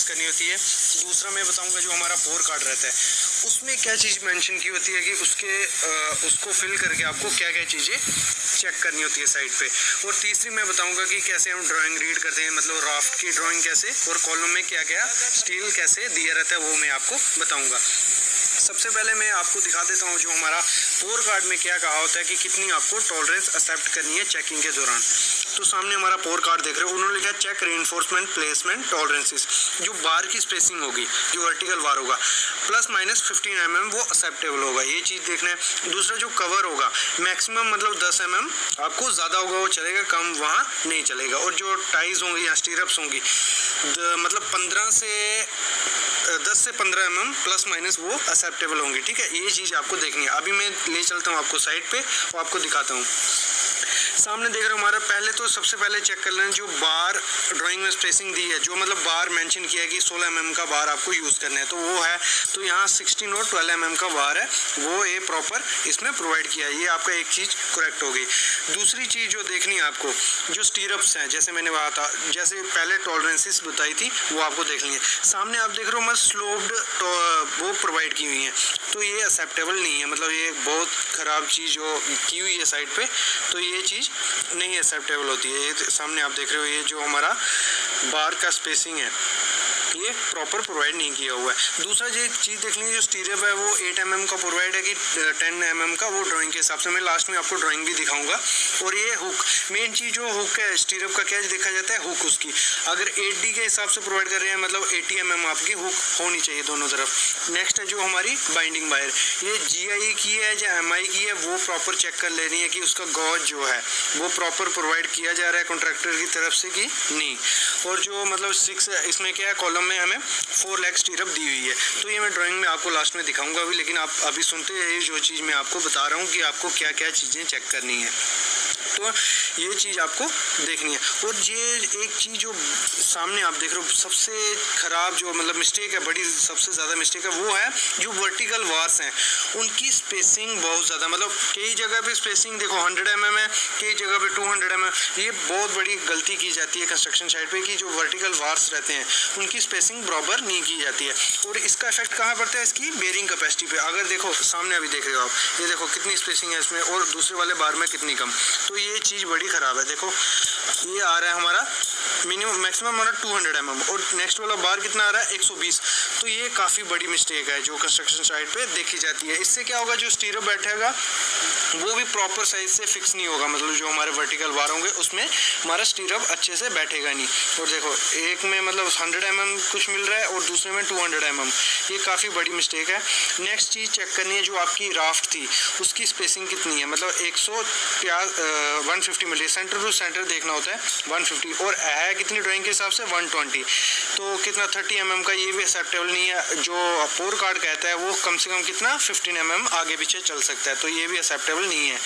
करनी होती है। दूसरा मैं बताऊंगा जो हमारा पोर कार्ड रहता है उसमें क्या चीज़ मेंशन की होती है कि उसको फिल करके आपको क्या क्या चीज़ें चेक करनी होती है साइड पे। और तीसरी मैं बताऊंगा कि कैसे हम ड्राइंग रीड करते हैं, मतलब राफ्ट की ड्राइंग कैसे, और कॉलम में क्या क्या स्टील कैसे दिया रहता है वो मैं आपको बताऊँगा। सबसे पहले मैं आपको दिखा देता हूँ जो हमारा पोर कार्ड में क्या कहा होता है कि कितनी आपको टॉलरेंस एक्सेप्ट करनी है चेकिंग के दौरान। तो सामने हमारा पोर कार्ड देख रहे हो, उन्होंने लिखा चेक रीइंफोर्समेंट प्लेसमेंट टॉलरेंसेस। जो बार की स्पेसिंग होगी, जो वर्टिकल बार होगा ±15 mm वो एक्सेप्टेबल होगा, ये चीज़ देखना है। दूसरा जो कवर होगा मैक्सिमम मतलब 10 mm, आपको ज़्यादा होगा वो चलेगा, कम वहाँ नहीं चलेगा। और जो टाइज होंगी या स्टीरअप्स होंगी मतलब 10 से 15 mm ± वो एक्सेप्टेबल होंगी, ठीक है। ये चीज़ आपको देखनी है। अभी मैं ले चलता हूँ आपको साइड पे और आपको दिखाता हूँ। सामने देख रहे हो हमारा, पहले तो सबसे पहले चेक कर लेना जो बार ड्राइंग में स्पेसिंग दी है, जो मतलब बार मेंशन किया है कि 16 mm का बार आपको यूज़ करना है, तो वो है। तो यहाँ 16 और 12 mm का बार है, वो ये प्रॉपर इसमें प्रोवाइड किया है। ये आपका एक चीज़ करेक्ट हो गई। दूसरी चीज़ जो देखनी है आपको, जो स्टीरअप्स हैं, जैसे मैंने कहा था, जैसे पहले टॉलरेंसेस बताई थी वो आपको देख ली है। सामने आप देख रहे हो मैं स्लोप्ड वो प्रोवाइड की हुई है, तो ये एक्सेप्टेबल नहीं है, मतलब ये बहुत ख़राब चीज़ जो की हुई है साइड पे, तो ये चीज़ नहीं एक्सेप्टेबल होती है। ये सामने आप देख रहे हो, ये जो हमारा बार का स्पेसिंग है ये प्रॉपर प्रोवाइड नहीं किया हुआ है। दूसरा जो एक चीज़ देख लीजिए, जो स्टीरअप है वो 8 mm का प्रोवाइड है कि 10 mm का, वो ड्राइंग के हिसाब से। मैं लास्ट में आपको ड्राइंग भी दिखाऊंगा। और ये हुक, मेन चीज़ जो हुक है स्टीरअप का क्या देखा जाता है, हुक उसकी अगर 8D के हिसाब से प्रोवाइड कर रहे हैं, मतलब 80 mm आपकी हुक होनी चाहिए दोनों तरफ। नेक्स्ट है जो हमारी बाइंडिंग वायर, ये GI की है या MI की है, वो प्रॉपर चेक कर लेनी है कि उसका गॉज जो है वो प्रॉपर प्रोवाइड किया जा रहा है कॉन्ट्रैक्टर की तरफ से कि नहीं। और जो मतलब 6 इसमें क्या है, कॉलम में हमें 4 लेग स्टीरअप दी हुई है, तो ये मैं ड्राइंग में आपको लास्ट में दिखाऊंगा अभी। लेकिन आप अभी सुनते हैं जो चीज़ मैं आपको बता रहा हूँ कि आपको क्या क्या चीज़ें चेक करनी है, तो ये चीज़ आपको देखनी है। और ये एक चीज़ जो सामने आप देख रहे हो, सबसे ख़राब जो मतलब मिस्टेक है, बड़ी सबसे ज़्यादा मिस्टेक है, वो है जो वर्टिकल वार्स हैं उनकी स्पेसिंग बहुत ज़्यादा, मतलब कई जगह पे स्पेसिंग देखो 100 mm है, कई जगह पे 200 mm। ये बहुत बड़ी गलती की जाती है कंस्ट्रक्शन साइड पे कि जो वर्टिकल वार्स रहते हैं उनकी स्पेसिंग बराबर नहीं की जाती है। और इसका इफेक्ट कहाँ पड़ता है, इसकी बेरिंग कैपेसिटी पे। अगर देखो सामने अभी देख रहे हो आप, ये देखो कितनी स्पेसिंग है इसमें और दूसरे वाले बार में कितनी कम, तो ये चीज़ बड़ी ख़राब है। देखो ये आ रहा है हमारा मिनिमम मैक्सिमम हमारा 200 mm और नेक्स्ट वाला बार कितना आ रहा है 120, तो ये काफ़ी बड़ी मिस्टेक है जो कंस्ट्रक्शन साइड पे देखी जाती है। इससे क्या होगा, जो स्टीरअप बैठेगा वो भी प्रॉपर साइज से फिक्स नहीं होगा, मतलब जो हमारे वर्टिकल बार होंगे उसमें हमारा स्टीरअप अच्छे से बैठेगा नहीं। और देखो एक में मतलब 100 mm कुछ मिल रहा है और दूसरे में 200 mm, ये काफ़ी बड़ी मिस्टेक है। नेक्स्ट चीज़ चेक करनी है, जो आपकी राफ्ट थी उसकी स्पेसिंग कितनी है, मतलब 150 मिली, सेंटर टू सेंटर देखना होता है 150, और है कितनी ड्राइंग के हिसाब से 120, तो कितना 30 mm का, ये भी एक्सेप्टेबल नहीं है। जो पोर कार्ड कहता है वो कम से कम कितना 15 mm आगे पीछे चल सकता है, तो ये भी एक्सेप्टेबल नहीं है।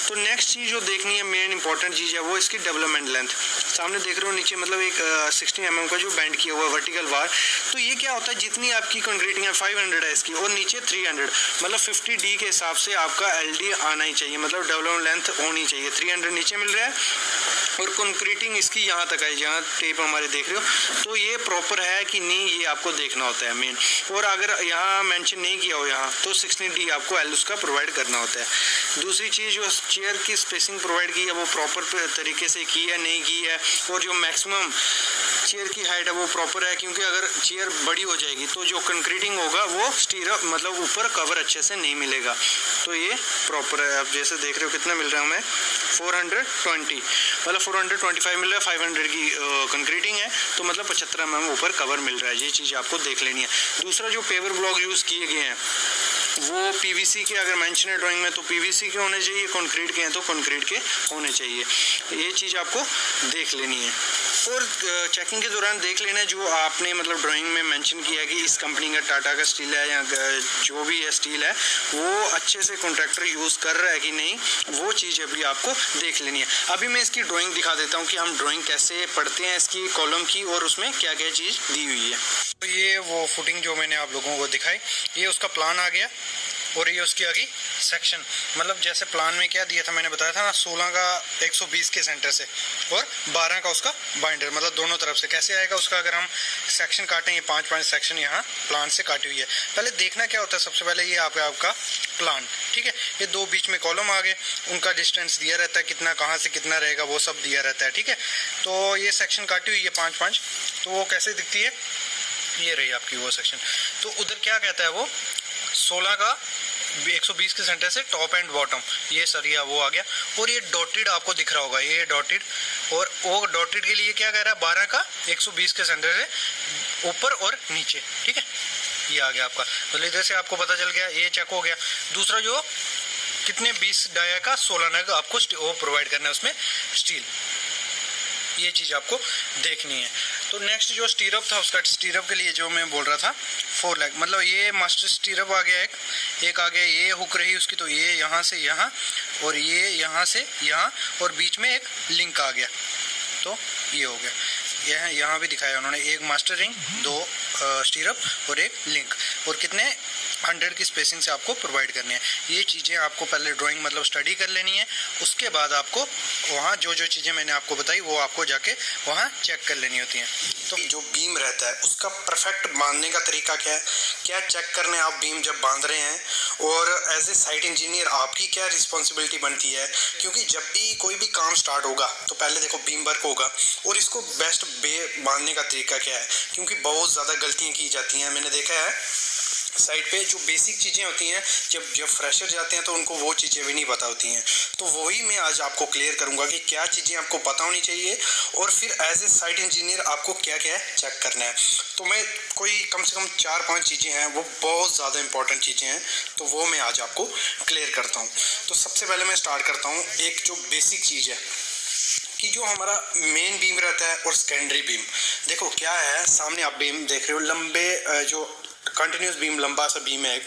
तो नेक्स्ट चीज़ जो देखनी है, मेन इंपॉर्टेंट चीज़ है, वो इसकी डेवलपमेंट लेंथ। सामने देख रहे हो नीचे मतलब एक 60 mm का जो बैंड किया हुआ वर्टिकल बार, तो ये क्या होता है, जितनी आपकी कंक्रीटिंग है 500 है इसकी और नीचे 300, मतलब 50D के हिसाब से आपका LD आना ही चाहिए, मतलब डेवलपमेंट लेंथ होनी चाहिए। 300 नीचे मिल रहा है और कंक्रीटिंग इसकी यहाँ तक है, जहाँ टेप हमारे देख रहे हो, तो ये प्रॉपर है कि नहीं, ये आपको देखना होता है मेन। और अगर यहाँ मेंशन नहीं किया हो यहाँ, तो 16D आपको L उसका प्रोवाइड करना होता है। दूसरी चीज़, जो चेयर की स्पेसिंग प्रोवाइड की है वो प्रॉपर तरीके से की है नहीं की है, और जो मैक्सिमम चेयर की हाइट है वो प्रॉपर है, क्योंकि अगर चेयर बड़ी हो जाएगी तो जो कंक्रीटिंग होगा वो स्टीरअप मतलब ऊपर कवर अच्छे से नहीं मिलेगा, तो ये प्रॉपर है। आप जैसे देख रहे हो कितना मिल रहा है हमें 420, मतलब 425 मिल रहा है, 500 की कंक्रीटिंग है, तो मतलब 75 mm ऊपर कवर मिल रहा है। ये चीज़ आपको देख लेनी है। दूसरा जो पेवर ब्लॉक यूज़ किए गए हैं वो PVC के अगर मेंशन है ड्राइंग में तो PVC के होने चाहिए, कंक्रीट के हैं तो कंक्रीट के होने चाहिए, ये चीज़ आपको देख लेनी है। और चेकिंग के दौरान देख लेना है जो आपने मतलब ड्राइंग में मेंशन किया कि इस कंपनी का टाटा का स्टील है या जो भी है स्टील है वो अच्छे से कॉन्ट्रैक्टर यूज़ कर रहा है कि नहीं, वो चीज़ अभी आपको देख लेनी है। अभी मैं इसकी ड्राइंग दिखा देता हूँ कि हम ड्राइंग कैसे पढ़ते हैं इसकी कॉलम की और उसमें क्या क्या चीज़ दी हुई है। तो ये वो फुटिंग जो मैंने आप लोगों को दिखाई, ये उसका प्लान आ गया। और ये उसकी आ गई सेक्शन। मतलब जैसे प्लान में क्या दिया था, मैंने बताया था ना 16 का 120 के सेंटर से और 12 का उसका बाइंडर, मतलब दोनों तरफ से। कैसे आएगा उसका, अगर हम सेक्शन काटें, ये 5 सेक्शन यहाँ प्लान से काटी हुई है। पहले देखना क्या होता है, सबसे पहले ये आपका प्लान, ठीक है। ये दो बीच में कॉलम आ गए, उनका डिस्टेंस दिया रहता है, कितना कहाँ से कितना रहेगा वो सब दिया रहता है, ठीक है। तो ये सेक्शन काटी हुई है 5-5, तो वो कैसे दिखती है, ये रही आपकी वो सेक्शन। तो उधर क्या कहता है वो 16 का 120 के सेंटर से टॉप एंड बॉटम, ये सरिया वो आ गया। और ये डॉटेड आपको दिख रहा होगा, ये डॉटेड, और वो डॉटेड के लिए क्या कह रहा है 12 का 120 के सेंटर से ऊपर और नीचे, ठीक है। ये आ गया आपका, तो इधर से आपको पता चल गया, ये चेक हो गया। दूसरा जो कितने 20 डाया का 16 नग आपको वो प्रोवाइड करना है उसमें स्टील, ये चीज़ आपको देखनी है। तो नेक्स्ट जो स्टीरअप था उसका, स्टीरअप के लिए जो मैं बोल रहा था 4 लेग, मतलब ये मास्टर स्टीरअप आ गया, एक आ गया, ये हुक रही उसकी, तो ये यहाँ से यहाँ और ये यहाँ से यहाँ और बीच में एक लिंक आ गया, तो ये हो गया। यह यहाँ भी दिखाया उन्होंने, एक मास्टर रिंग, 2 स्टीरअप और एक लिंक, और कितने 100 की स्पेसिंग से आपको प्रोवाइड करनी है। ये चीज़ें आपको पहले ड्राइंग मतलब स्टडी कर लेनी है, उसके बाद आपको वहाँ जो जो चीज़ें मैंने आपको बताई वो आपको जाके वहाँ चेक कर लेनी होती हैं। तो जो बीम रहता है उसका परफेक्ट बांधने का तरीका क्या है, क्या चेक करने आप बीम जब बांध रहे हैं, और एज ए साइट इंजीनियर आपकी क्या रिस्पॉन्सिबिलिटी बनती है। क्योंकि जब भी कोई भी काम स्टार्ट होगा तो पहले देखो बीम वर्क होगा, और इसको बेस्ट बांधने का तरीका क्या है, क्योंकि बहुत ज़्यादा गलतियाँ की जाती हैं। मैंने देखा है साइट पे जो बेसिक चीज़ें होती हैं, जब फ्रेशर जाते हैं तो उनको वो चीज़ें भी नहीं पता होती हैं। तो वही मैं आज आपको क्लियर करूंगा कि क्या चीज़ें आपको पता होनी चाहिए, और फिर एज ए साइट इंजीनियर आपको क्या क्या चेक करना है। तो मैं कोई कम से कम 4-5 चीज़ें हैं, वो बहुत ज़्यादा इंपॉर्टेंट चीज़ें हैं, तो वो मैं आज आपको क्लियर करता हूँ। तो सबसे पहले मैं स्टार्ट करता हूँ, एक जो बेसिक चीज़ है कि जो हमारा मेन बीम रहता है और सेकेंडरी बीम। देखो क्या है, सामने आप बीम देख रहे हो, लंबे जो कंटिन्यूस बीम, लंबा सा बीम है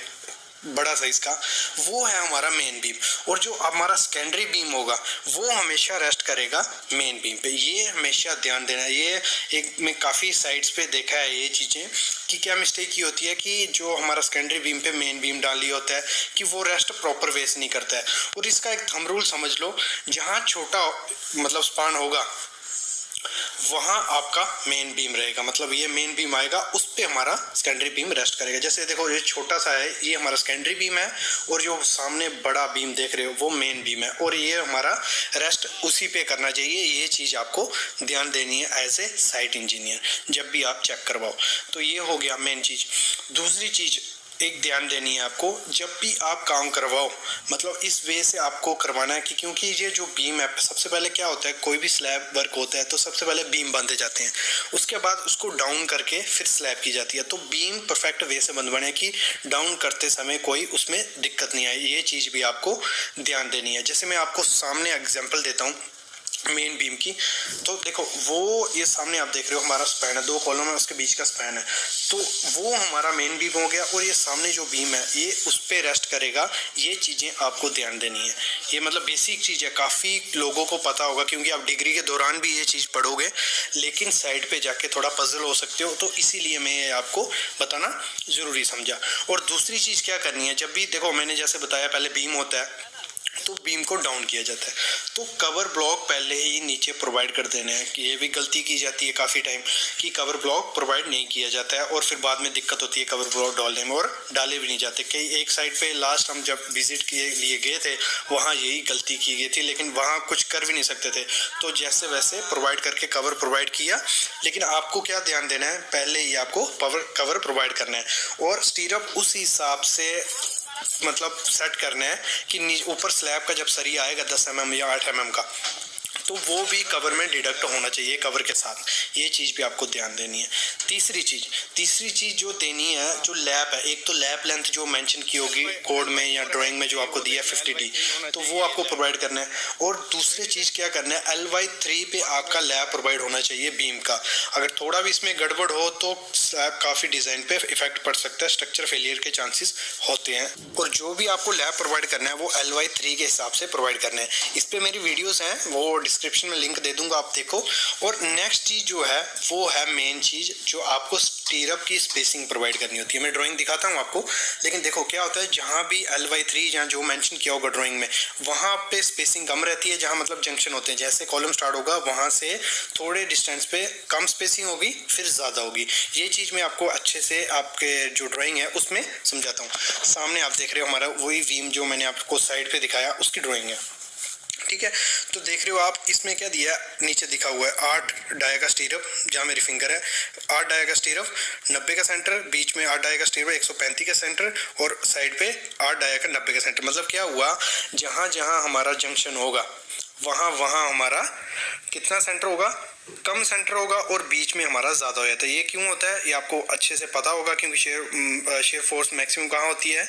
बड़ा साइज का, वो है हमारा मेन बीम। और जो हमारा सेकेंडरी बीम होगा वो हमेशा रेस्ट करेगा मेन बीम पे, ये हमेशा ध्यान देना। ये एक मैं काफ़ी साइट्स पे देखा है ये चीज़ें कि क्या मिस्टेक की होती है कि जो हमारा सेकेंडरी बीम पे मेन बीम डाली होता है कि वो रेस्ट प्रॉपर वे से नहीं करता है। और इसका एक थंब रूल समझ लो, जहाँ छोटा मतलब स्पान होगा वहाँ आपका मेन बीम रहेगा, मतलब ये मेन बीम आएगा उस पे हमारा सेकेंडरी बीम रेस्ट करेगा। जैसे देखो ये छोटा सा है, ये हमारा सेकेंडरी बीम है, और जो सामने बड़ा बीम देख रहे हो वो मेन बीम है, और ये हमारा रेस्ट उसी पे करना चाहिए। ये चीज़ आपको ध्यान देनी है एज ए साइट इंजीनियर जब भी आप चेक करवाओ। तो ये हो गया मेन चीज़। दूसरी चीज़ एक ध्यान देनी है आपको, जब भी आप काम करवाओ मतलब इस वे से आपको करवाना है कि क्योंकि ये जो बीम है, सबसे पहले क्या होता है, कोई भी स्लैब वर्क होता है तो सबसे पहले बीम बांधे जाते हैं, उसके बाद उसको डाउन करके फिर स्लैब की जाती है। तो बीम परफेक्ट वे से बंधवाने की डाउन करते समय कोई उसमें दिक्कत नहीं आए, ये चीज़ भी आपको ध्यान देनी है। जैसे मैं आपको सामने एग्जाम्पल देता हूँ मेन बीम की, तो देखो वो ये सामने आप देख रहे हो हमारा स्पैन है, 2 कॉलम है, उसके बीच का स्पैन है, तो वो हमारा मेन बीम हो गया। और ये सामने जो बीम है ये उस पे रेस्ट करेगा, ये चीज़ें आपको ध्यान देनी है। ये मतलब बेसिक चीज़ है, काफ़ी लोगों को पता होगा क्योंकि आप डिग्री के दौरान भी ये चीज़ पढ़ोगे, लेकिन साइड पे जाके थोड़ा पजल हो सकते हो, तो इसीलिए मैं ये आपको बताना ज़रूरी समझा। और दूसरी चीज़ क्या करनी है, जब भी देखो मैंने जैसे बताया पहले बीम होता है तो बीम को डाउन किया जाता है, तो कवर ब्लॉक पहले ही नीचे प्रोवाइड कर देने हैं। कि ये भी गलती की जाती है काफ़ी टाइम कि कवर ब्लॉक प्रोवाइड नहीं किया जाता है, और फिर बाद में दिक्कत होती है कवर ब्लॉक डालने में, और डाले भी नहीं जाते। कई एक साइड पे लास्ट हम जब विजिट के लिए गए थे वहाँ यही गलती की गई थी, लेकिन वहाँ कुछ कर भी नहीं सकते थे, तो जैसे वैसे प्रोवाइड करके कवर प्रोवाइड किया। लेकिन आपको क्या ध्यान देना है, पहले ही आपको कवर प्रोवाइड करना है, और स्टीरअप उस हिसाब से मतलब सेट करना है कि ऊपर स्लैब का जब सरिया आएगा 10 mm या 8 mm का, तो वो भी कवर में डिडक्ट होना चाहिए कवर के साथ, ये चीज़ भी आपको ध्यान देनी है। तीसरी चीज़ जो देनी है, जो लैप है, एक तो लैप लेंथ जो मेंशन की होगी कोड में या ड्राइंग में जो आपको दिया है 50D, तो वो आपको प्रोवाइड करना है। और दूसरी चीज़ क्या करना है, LY3 पे आपका लैप प्रोवाइड होना चाहिए बीम का। अगर थोड़ा भी इसमें गड़बड़ हो तो स्लैब काफ़ी डिज़ाइन पे इफेक्ट पड़ सकता है, स्ट्रक्चर फेलियर के चांसेस होते हैं। और जो भी आपको लैप प्रोवाइड करना है वो LY3 के हिसाब से प्रोवाइड करना है। इस पर मेरी वीडियोज़ हैं, वो डिस्क्रिप्शन में लिंक दे दूंगा, आप देखो। और नेक्स्ट चीज़ जो है वो है मेन चीज़ जो आपको स्टीरअप की स्पेसिंग प्रोवाइड करनी होती है। मैं ड्राइंग दिखाता हूँ आपको, लेकिन देखो क्या होता है, जहाँ भी LY3 जहाँ जो मेंशन किया होगा ड्राइंग में, वहाँ पे स्पेसिंग कम रहती है, जहाँ मतलब जंक्शन होते हैं, जैसे कॉलम स्टार्ट होगा वहाँ से थोड़े डिस्टेंस पे कम स्पेसिंग होगी, फिर ज़्यादा होगी। ये चीज़ मैं आपको अच्छे से आपके जो ड्राइंग है उसमें समझाता हूँ। सामने आप देख रहे हो हमारा वही वीम जो मैंने आपको साइड पे दिखाया उसकी ड्राइंग है, ठीक है। तो देख रहे हो आप, इसमें क्या दिया, नीचे दिखा हुआ है 8 डाया का स्टीरअप, जहाँ मेरी फिंगर है 8 डाया का स्टीरअप, 90 का सेंटर, बीच में 8 डाया का स्टीरअप, 135 का सेंटर, और साइड पे 8 डाया का 90 का सेंटर। मतलब क्या हुआ, जहाँ जहाँ हमारा जंक्शन होगा वहाँ वहाँ हमारा कितना सेंटर होगा, कम सेंटर होगा, और बीच में हमारा ज़्यादा हो जाता है। ये क्यों होता है ये आपको अच्छे से पता होगा, क्योंकि शेयर फोर्स मैक्सिमम कहाँ होती है,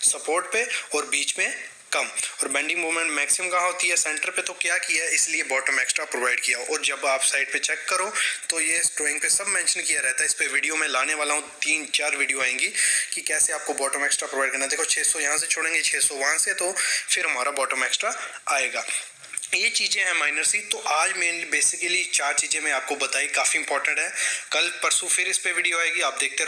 सपोर्ट पे, और बीच में कम, और बेंडिंग मोमेंट मैक्सिमम कहाँ होती है, सेंटर पे। तो क्या किया है, इसलिए बॉटम एक्स्ट्रा प्रोवाइड किया। और जब आप साइड पे चेक करो तो ये ड्राइंग पे सब मेंशन किया रहता है। इस पे वीडियो में लाने वाला हूँ, 3-4 वीडियो आएंगी कि कैसे आपको बॉटम एक्स्ट्रा प्रोवाइड करना है। देखो 600 यहाँ से छोड़ेंगे, 600 वहाँ से, तो फिर हमारा बॉटम एक्स्ट्रा आएगा। ये चीज़ें हैं माइनर सी। तो आज मेनली बेसिकली 4 चीज़ें मैं आपको बताई, काफ़ी इंपॉर्टेंट है। कल परसों फिर इस पे वीडियो आएगी, आप देखते